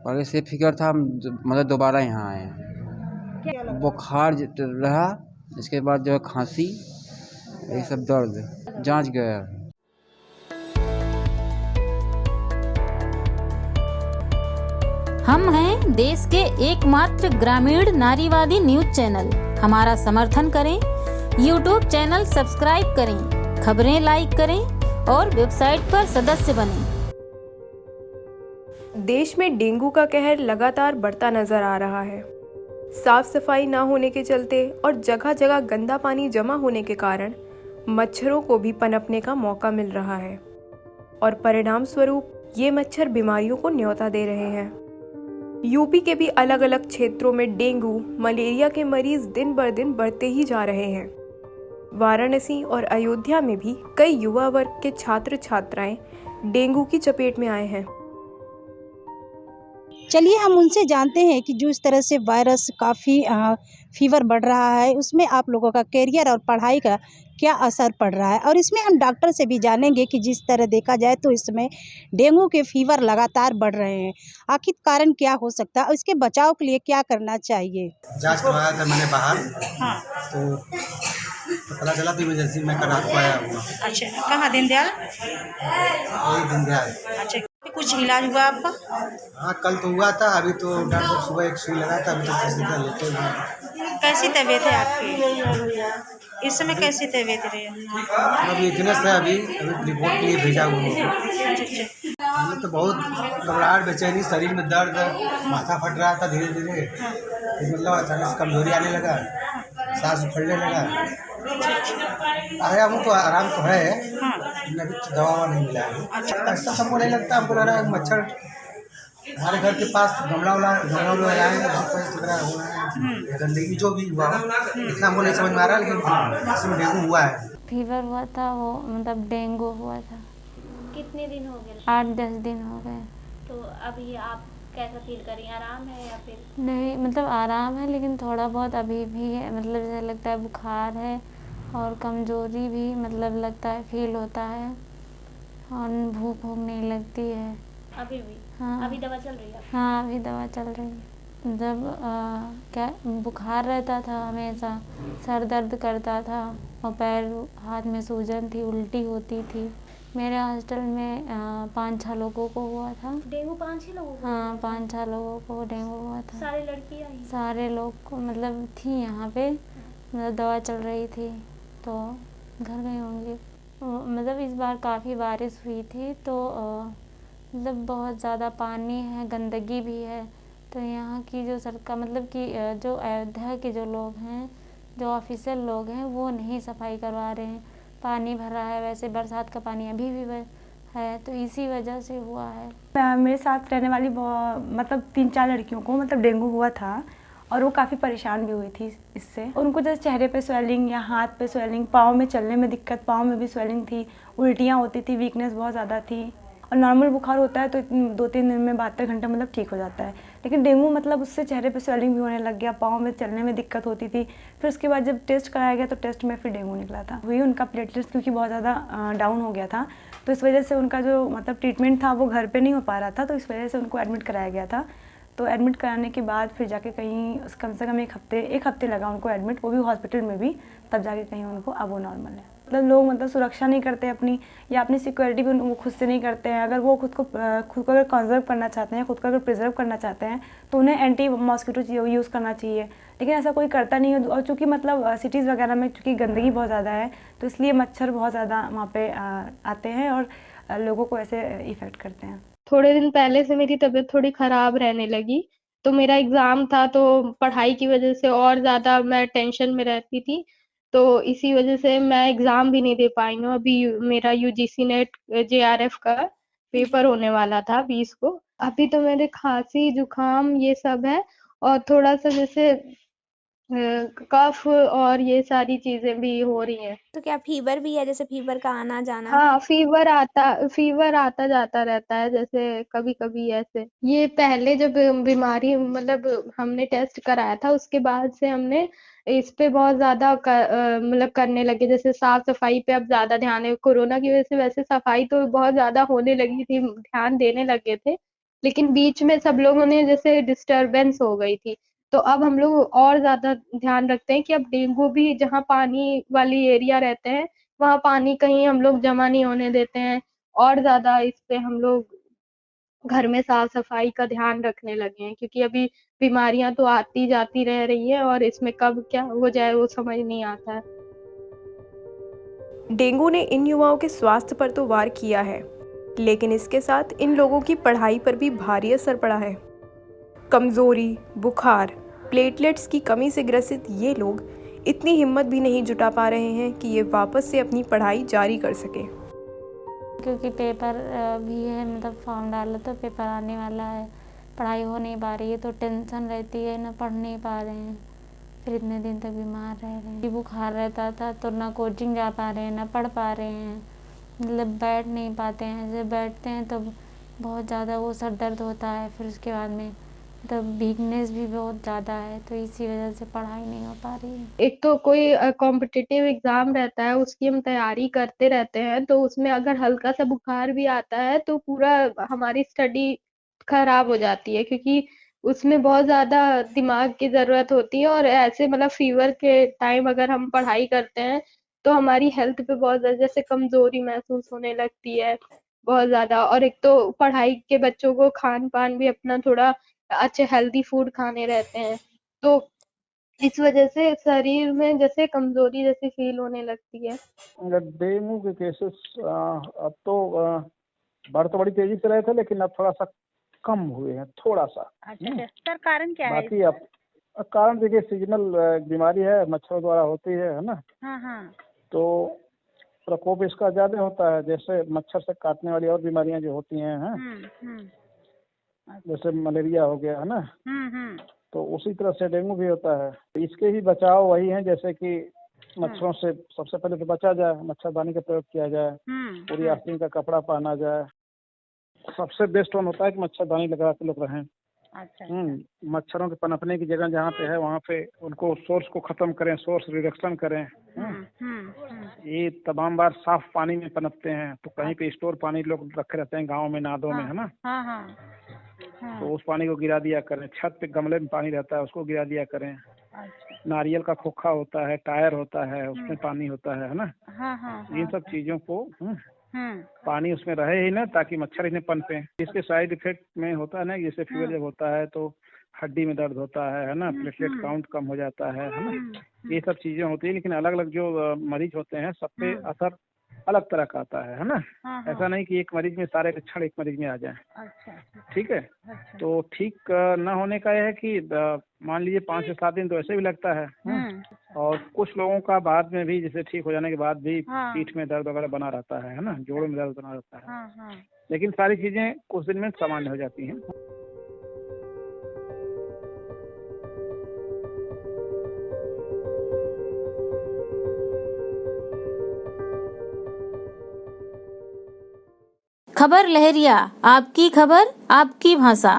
और इससे फिक्र था हम मतलब दोबारा यहाँ आए हैं। बुखार रहा, इसके बाद जो है खांसी, ये सब दर्द, जांच गया। हम हैं देश के एकमात्र ग्रामीण नारीवादी न्यूज चैनल। हमारा समर्थन करें, यूट्यूब चैनल सब्सक्राइब करें, खबरें लाइक करें और वेबसाइट पर सदस्य बनें। देश में डेंगू का कहर लगातार बढ़ता नजर आ रहा है। साफ सफाई न होने के चलते और जगह जगह गंदा पानी जमा होने के कारण मच्छरों को भी पनपने का मौका मिल रहा है और परिणाम स्वरूप ये मच्छर बीमारियों को न्योता दे रहे हैं। यूपी के भी अलग अलग क्षेत्रों में डेंगू, मलेरिया के मरीज दिन ब दिन बढ़ते ही जा रहे हैं। वाराणसी और अयोध्या में भी कई युवा वर्ग के छात्र छात्राएं डेंगू की चपेट में आए हैं। चलिए हम उनसे जानते हैं कि जो इस तरह से वायरस काफ़ी फीवर बढ़ रहा है, उसमें आप लोगों का करियर और पढ़ाई का क्या असर पड़ रहा है। और इसमें हम डॉक्टर से भी जानेंगे कि जिस तरह देखा जाए तो इसमें डेंगू के फीवर लगातार बढ़ रहे हैं, आखिर कारण क्या हो सकता है और इसके बचाव के लिए क्या करना चाहिए। जांच करवाया था मैंने बाहर। हाँ। तो पता चला तो इमरजेंसी में करा को आया हुआ। अच्छा, कहाँ दीनदयाल? वही दीनदयाल। अच्छा, कुछ इलाज हुआ आपका? हाँ, कल तो हुआ था। अभी तो डॉक्टर साहब सुबह एक सुई लगाया था। अभी तो 10 दिन लेते हैं। कैसी तबीयत है आपकी इस समय? कैसी तबीयत है? अब वीकनेस है। अभी रिपोर्ट के लिए भेजा हुआ है। हमें तो बहुत घबराहट, बेचैनी, शरीर में दर्द, माथा फट रहा था धीरे धीरे। मतलब अचानक से कमजोरी आने लगा, सांस उखड़ने लगा। आया हूँ तो आराम तो है, लेकिन अभी तो दवा नहीं मिला है। ऐसा हमको नहीं लगता। हमको लग रहा है मच्छर हमारे घर के पास गमला लगाए हैं, गंदगी जो भी हुआ इतना हमको नहीं समझ में आ रहा, लेकिन इसमें डेंगू हुआ है। फीवर हुआ था, वो मतलब डेंगू हुआ था। कितने दिन हो गए? 8-10 दिन हो गए। तो अभी आप कैसा फील कर रही हैं? आराम है या फिर? नहीं, मतलब आराम है, लेकिन थोड़ा बहुत अभी भी है। मतलब जैसे लगता है बुखार है और कमज़ोरी भी मतलब लगता है, फील होता है और भूख नहीं लगती है अभी भी? हाँ। अभी दवा चल रही है? हाँ, अभी दवा चल रही है। जब क्या बुखार रहता था हमेशा, सर दर्द करता था और पैर हाथ में सूजन थी, उल्टी होती थी। मेरे हॉस्टल में 5-6 लोगों को हुआ था डेंगू। 5-6 लोगों को? हाँ, 5-6 लोगों को डेंगू हुआ था। सारे लड़कियां ही? सारे लोग को मतलब थी यहाँ पे, मतलब दवा चल रही थी तो घर गई होंगी। मतलब इस बार काफ़ी बारिश हुई थी तो मतलब बहुत ज़्यादा पानी है, गंदगी भी है। तो यहाँ की जो सरकार मतलब कि जो अयोध्या के जो लोग हैं, जो ऑफिशियल लोग हैं, वो नहीं सफाई करवा रहे हैं। पानी भरा है, वैसे बरसात का पानी अभी भी है, तो इसी वजह से हुआ है। मेरे साथ रहने वाली मतलब 3-4 लड़कियों को मतलब डेंगू हुआ था और वो काफ़ी परेशान भी हुई थी इससे। उनको जैसे चेहरे पे स्वेलिंग या हाथ पे स्वेलिंग, पाँव में चलने में दिक्कत, पाँव में भी स्वेलिंग थी, उल्टियाँ होती थी, वीकनेस बहुत ज़्यादा थी। और नॉर्मल बुखार होता है तो 2-3 दिन में 72 घंटे मतलब ठीक हो जाता है, लेकिन डेंगू मतलब उससे चेहरे पे स्वेलिंग भी होने लग गया, पाँव में चलने में दिक्कत होती थी। फिर उसके बाद जब टेस्ट कराया गया तो टेस्ट में फिर डेंगू निकला था। वही उनका प्लेटलेट्स क्योंकि बहुत ज़्यादा डाउन हो गया था, तो इस वजह से उनका जो मतलब ट्रीटमेंट था वो घर पे नहीं हो पा रहा था, तो इस वजह से उनको एडमिट कराया गया था। तो एडमिट कराने के बाद फिर जाके कहीं कम से कम एक हफ्ते लगा उनको एडमिट, वो भी हॉस्पिटल में भी, तब जाके कहीं उनको अब वो नॉर्मल है। मतलब लोग मतलब सुरक्षा नहीं करते अपनी, या अपनी सिक्योरिटी भी वो खुद से नहीं करते हैं। अगर वो खुद को अगर कंजर्व करना चाहते हैं, खुद को अगर प्रिजर्व करना चाहते हैं, तो उन्हें एंटी मॉस्किटो यूज़ करना चाहिए, लेकिन ऐसा कोई करता नहीं है। और चूँकि मतलब सिटीज़ वगैरह में चूँकि गंदगी बहुत ज़्यादा है, तो इसलिए मच्छर बहुत ज़्यादा वहाँ पे आते हैं और लोगों को ऐसे इफ़ेक्ट करते हैं। थोड़े दिन पहले से मेरी तबीयत थोड़ी ख़राब रहने लगी, तो मेरा एग्ज़ाम था, तो पढ़ाई की वज़ह से और ज़्यादा मैं टेंशन में रहती थी, तो इसी वज़ह से मैं एग्ज़ाम भी नहीं दे पाई हूँ। अभी मेरा यूजीसी नेट जेआरएफ का पेपर होने वाला था 20 को। अभी तो मेरे खाँसी, जुकाम ये सब है और थोड़ा-सा जैसे कफ और ये सारी चीज़ें भी हो रही हैं। तो क्या फीवर भी है? जैसे फीवर का आना जाना? हाँ, फीवर आता जाता रहता है, जैसे कभी-कभी ऐसे। ये पहले जब बीमारी मतलब हमने टेस्ट कराया था, उसके बाद से हमने इस पे बहुत ज़्यादा मतलब करने लगे, जैसे साफ-सफाई पे अब ज़्यादा ध्यान है। कोरोना की वजह से वैसे सफाई तो बहुत ज़्यादा होने लगी थी, ध्यान देने लगे थे, लेकिन बीच में सब लोगों ने जैसे डिस्टरबेंस हो गई थी, तो अब हम लोग और ज़्यादा ध्यान रखते हैं कि अब डेंगू भी जहाँ पानी वाली एरिया रहते हैं, वहाँ पानी कहीं हम लोग जमा नहीं होने देते हैं, और ज़्यादा इस पे हम लोग घर में साफ-सफाई का ध्यान रखने लगे हैं, क्योंकि अभी बीमारियाँ तो आती-जाती रह रही हैं और इसमें कब क्या हो जाए वो समझ नहीं आता है। डेंगू ने इन युवाओं के स्वास्थ्य पर तो वार किया है, लेकिन इसके साथ इन लोगों की पढ़ाई पर भी भारी असर पड़ा है। कमज़ोरी, बुखार, प्लेटलेट्स की कमी से ग्रसित ये लोग इतनी हिम्मत भी नहीं जुटा पा रहे हैं कि ये वापस से अपनी पढ़ाई जारी कर सकें। क्योंकि पेपर भी है, मतलब फॉर्म डाला तो पेपर आने वाला है, पढ़ाई हो नहीं पा रही है, तो टेंशन रहती है, ना पढ़ नहीं पा रहे हैं, फिर इतने दिन तक बीमार रह रहे हैं। बुखार रहता था तो ना कोचिंग जा पा रहे हैं, ना पढ़ पा रहे हैं, मतलब बैठ नहीं पाते हैं। जब बैठते हैं तो बहुत ज़्यादा वो सर दर्द होता है, फिर उसके बाद में मतलब वीकनेस भी बहुत ज़्यादा है, तो इसी वजह से पढ़ाई नहीं हो पा रही है। एक तो कोई कॉम्पिटिटिव एग्ज़ाम रहता है, उसकी हम तैयारी करते रहते हैं, तो उसमें अगर हल्का सा बुखार भी आता है तो पूरा हमारी स्टडी खराब हो जाती है, क्योंकि उसमें बहुत ज़्यादा दिमाग की ज़रूरत होती है, और ऐसे मतलब फ़ीवर के टाइम अगर हम पढ़ाई करते हैं तो हमारी हेल्थ पे बहुत ज़्यादा जैसे कमज़ोरी महसूस होने लगती है बहुत ज़्यादा। और एक तो पढ़ाई के बच्चों को खान-पान भी अपना थोड़ा अच्छे हेल्दी फूड खाने रहते हैं, तो इस वजह से शरीर में जैसे कमजोरी जैसी फील होने लगती है। डेंगू के केसेस अब तो बढ़ तो बड़ी तेजी से रहे थे, लेकिन अब थोड़ा सा कम हुए हैं, थोड़ा सा। अच्छा सर, कारण क्या है? बाकी अब कारण देखिए सीजनल बीमारी है, मच्छरों द्वारा होती है ना। हाँ हाँ। तो प्रकोप इसका ज्यादा होता है, जैसे मच्छर से काटने वाली और बीमारियां जो होती हैं, जैसे मलेरिया हो गया है ना, तो उसी तरह से डेंगू भी होता है। इसके ही बचाव वही है, जैसे कि मच्छरों से सबसे पहले तो बचा जाए, मच्छरदानी का प्रयोग किया जाए, पूरी आस्तीन का कपड़ा पहना जाए। सबसे बेस्ट वन होता है कि मच्छरदानी लगा के लोग रहें। अच्छा। मच्छरों के पनपने की जगह जहाँ पे है वहाँ पे उनको सोर्स को खत्म करें, सोर्स रिडक्शन करें। ये तमाम बार साफ पानी में पनपते हैं, तो कहीं पे स्टोर पानी लोग रखे रहते हैं गाँव में, नादों में, है ना। तो उस पानी को गिरा दिया करें। छत पे गमले में पानी रहता है, उसको गिरा दिया करें। नारियल का खोखा होता है, टायर होता है, उसमें पानी होता है ना। इन सब चीजों को पानी उसमें रहे ही ना, ताकि मच्छर इन्हें पनपे। इसके साइड इफेक्ट में होता है ना, जैसे फीवर जब होता है तो हड्डी में दर्द होता है ना, प्लेटलेट काउंट कम हो जाता है ना, ये सब चीजें होती है। लेकिन अलग अलग जो मरीज होते हैं, सब पे असर अलग तरह का आता है ना। ऐसा नहीं कि एक मरीज में सारे लक्षण एक मरीज में आ जाए। ठीक है। तो ठीक न होने का यह है कि मान लीजिए 5 से 7 दिन तो ऐसे भी लगता है। और कुछ लोगों का बाद में भी, जैसे ठीक हो जाने के बाद भी पीठ में दर्द वगैरह बना रहता है ना, जोड़ों में दर्द बना रहता है। लेकिन सारी चीजें कुछ दिन में सामान्य हो जाती हैं। खबर लहरिया, आपकी खबर आपकी भाषा।